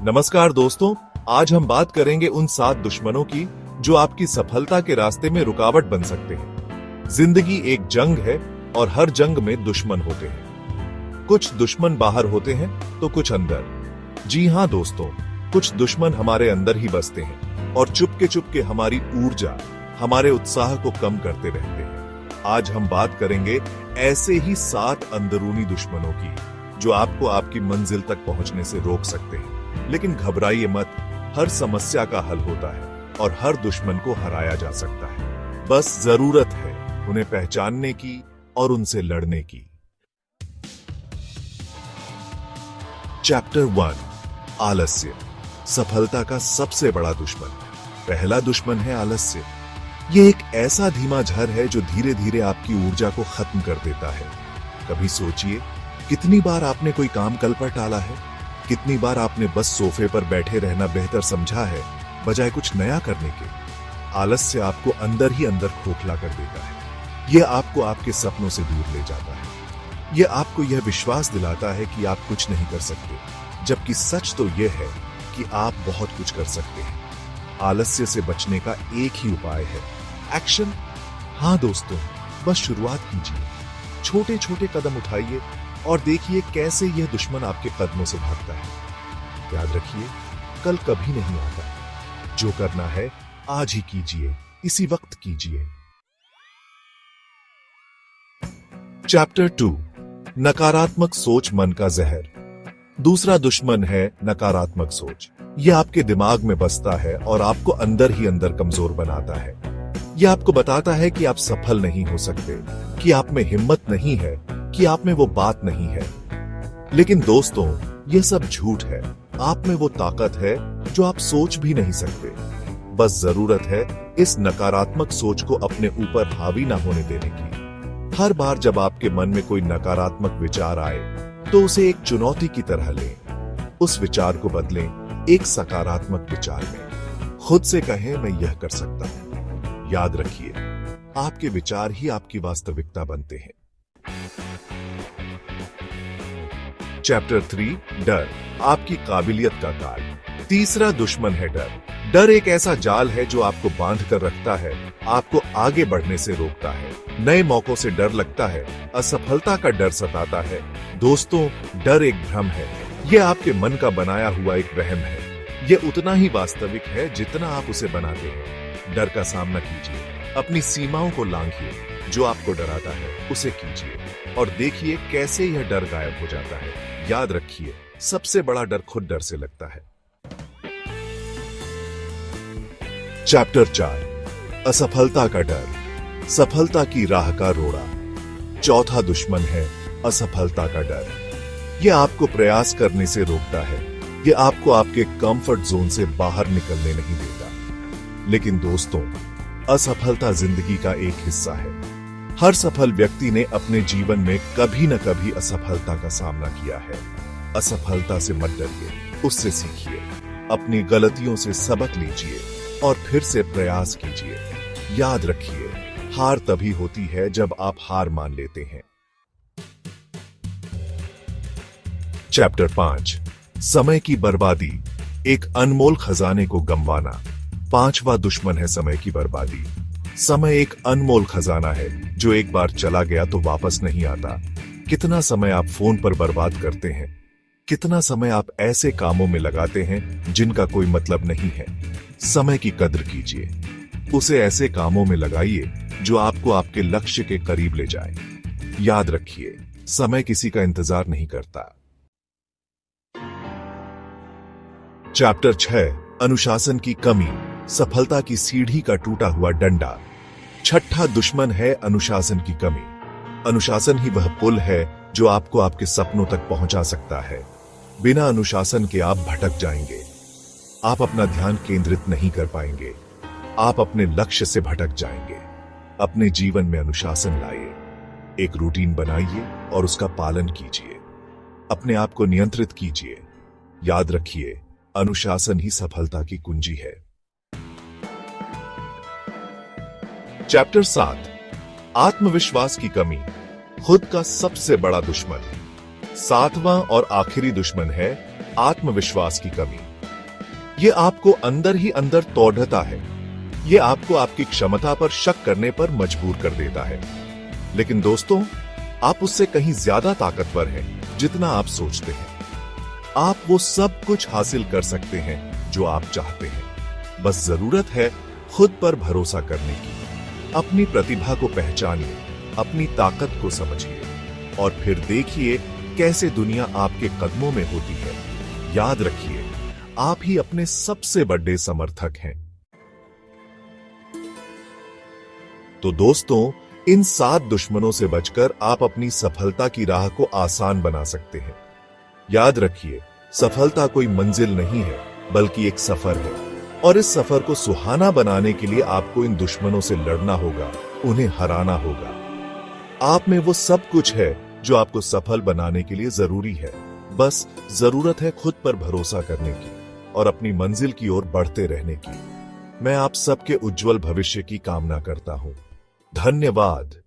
नमस्कार दोस्तों, आज हम बात करेंगे उन 7 दुश्मनों की जो आपकी सफलता के रास्ते में रुकावट बन सकते हैं। जिंदगी एक जंग है और हर जंग में दुश्मन होते हैं। कुछ दुश्मन बाहर होते हैं तो कुछ अंदर। जी हाँ दोस्तों, कुछ दुश्मन हमारे अंदर ही बसते हैं और चुपके हमारी ऊर्जा, हमारे उत्साह को कम करते रहते हैं। आज हम बात करेंगे ऐसे ही 7 अंदरूनी दुश्मनों की जो आपको आपकी मंजिल तक पहुंचने से रोक सकते हैं। लेकिन घबराइए मत, हर समस्या का हल होता है और हर दुश्मन को हराया जा सकता है। बस जरूरत है उन्हें पहचानने की और उनसे लड़ने की। चैप्टर 1, आलस्य, सफलता का सबसे बड़ा दुश्मन। पहला दुश्मन है आलस्य। यह एक ऐसा धीमा जहर है जो धीरे धीरे आपकी ऊर्जा को खत्म कर देता है। कभी सोचिए, कितनी बार आपने कोई काम कल पर टाला है? कितनी बार आपने बस सोफे पर बैठे रहना बेहतर समझा है बजाय कुछ नया करने के? आलस्य आपको अंदर ही अंदर खोखला कर देता है। यह आपको आपके सपनों से दूर ले जाता है। यह आपको यह विश्वास दिलाता है कि आप कुछ नहीं कर सकते, जबकि सच तो यह है कि आप बहुत कुछ कर सकते हैं। आलस्य से बचने का एक ही उपाय है, एक्शन। हाँ दोस्तों, बस शुरुआत कीजिए। छोटे छोटे कदम उठाइए और देखिए कैसे यह दुश्मन आपके कदमों से भागता है। याद रखिए, कल कभी नहीं आता। जो करना है आज ही कीजिए, इसी वक्त कीजिए। चैप्टर 2, नकारात्मक सोच मन का जहर। दूसरा दुश्मन है नकारात्मक सोच। यह आपके दिमाग में बसता है और आपको अंदर ही अंदर कमजोर बनाता है। यह आपको बताता है कि आप सफल नहीं हो सकते, कि आप में हिम्मत नहीं है, कि आप में वो बात नहीं है। लेकिन दोस्तों, यह सब झूठ है। आप में वो ताकत है जो आप सोच भी नहीं सकते। बस जरूरत है इस नकारात्मक सोच को अपने ऊपर हावी ना होने देने की। हर बार जब आपके मन में कोई नकारात्मक विचार आए तो उसे एक चुनौती की तरह लें। उस विचार को बदलें एक सकारात्मक विचार में। खुद से कहें, मैं यह कर सकता हूं। याद रखिए, आपके विचार ही आपकी वास्तविकता बनते हैं। चैप्टर 3, डर, आपकी काबिलियत का काल। तीसरा दुश्मन है डर। डर एक ऐसा जाल है जो आपको बांध कर रखता है, आपको आगे बढ़ने से रोकता है। नए मौकों से डर लगता है, असफलता का डर सताता है। दोस्तों, डर एक भ्रम है। यह आपके मन का बनाया हुआ एक वहम है। यह उतना ही वास्तविक है जितना आप उसे बनाते हैं। डर का सामना कीजिए, अपनी सीमाओं को लांघिए। जो आपको डराता है उसे कीजिए और देखिए कैसे यह डर गायब हो जाता है। याद रखिए, सबसे बड़ा डर खुद डर से लगता है। चैप्टर 4, असफलता का डर, सफलता की राह का रोड़ा। चौथा दुश्मन है असफलता का डर। यह आपको प्रयास करने से रोकता है। यह आपको आपके कंफर्ट जोन से बाहर निकलने नहीं देता। लेकिन दोस्तों, असफलता जिंदगी का एक हिस्सा है। हर सफल व्यक्ति ने अपने जीवन में कभी न कभी असफलता का सामना किया है। असफलता से मत डरिए, उससे सीखिए, अपनी गलतियों से सबक लीजिए और फिर से प्रयास कीजिए। याद रखिए, हार तभी होती है जब आप हार मान लेते हैं। चैप्टर 5, समय की बर्बादी, एक अनमोल खजाने को गंवाना। पांचवा दुश्मन है समय की बर्बादी। समय एक अनमोल खजाना है जो एक बार चला गया तो वापस नहीं आता। कितना समय आप फोन पर बर्बाद करते हैं? कितना समय आप ऐसे कामों में लगाते हैं जिनका कोई मतलब नहीं है? समय की कद्र कीजिए। उसे ऐसे कामों में लगाइए जो आपको आपके लक्ष्य के करीब ले जाए। याद रखिए, समय किसी का इंतजार नहीं करता। चैप्टर 6, अनुशासन की कमी, सफलता की सीढ़ी का टूटा हुआ डंडा। छठा दुश्मन है अनुशासन की कमी। अनुशासन ही वह पुल है जो आपको आपके सपनों तक पहुंचा सकता है। बिना अनुशासन के आप भटक जाएंगे। आप अपना ध्यान केंद्रित नहीं कर पाएंगे। आप अपने लक्ष्य से भटक जाएंगे। अपने जीवन में अनुशासन लाइए। एक रूटीन बनाइए और उसका पालन कीजिए। अपने आप को नियंत्रित कीजिए। याद रखिए, अनुशासन ही सफलता की कुंजी है। चैप्टर 7, आत्मविश्वास की कमी, खुद का सबसे बड़ा दुश्मन। 7वां और आखिरी दुश्मन है आत्मविश्वास की कमी। ये आपको अंदर ही अंदर तोड़ता है। ये आपको आपकी क्षमता पर शक करने पर मजबूर कर देता है। लेकिन दोस्तों, आप उससे कहीं ज्यादा ताकतवर हैं जितना आप सोचते हैं। आप वो सब कुछ हासिल कर सकते हैं जो आप चाहते हैं। बस जरूरत है खुद पर भरोसा करने की। अपनी प्रतिभा को पहचानिए, अपनी ताकत को समझिए और फिर देखिए कैसे दुनिया आपके कदमों में होती है। याद रखिए, आप ही अपने सबसे बड़े समर्थक हैं। तो दोस्तों, इन 7 दुश्मनों से बचकर आप अपनी सफलता की राह को आसान बना सकते हैं। याद रखिए, सफलता कोई मंजिल नहीं है, बल्कि एक सफर है और इस सफर को सुहाना बनाने के लिए आपको इन दुश्मनों से लड़ना होगा, उन्हें हराना होगा। आप में वो सब कुछ है जो आपको सफल बनाने के लिए जरूरी है। बस जरूरत है खुद पर भरोसा करने की और अपनी मंजिल की ओर बढ़ते रहने की। मैं आप सबके उज्जवल भविष्य की कामना करता हूं। धन्यवाद।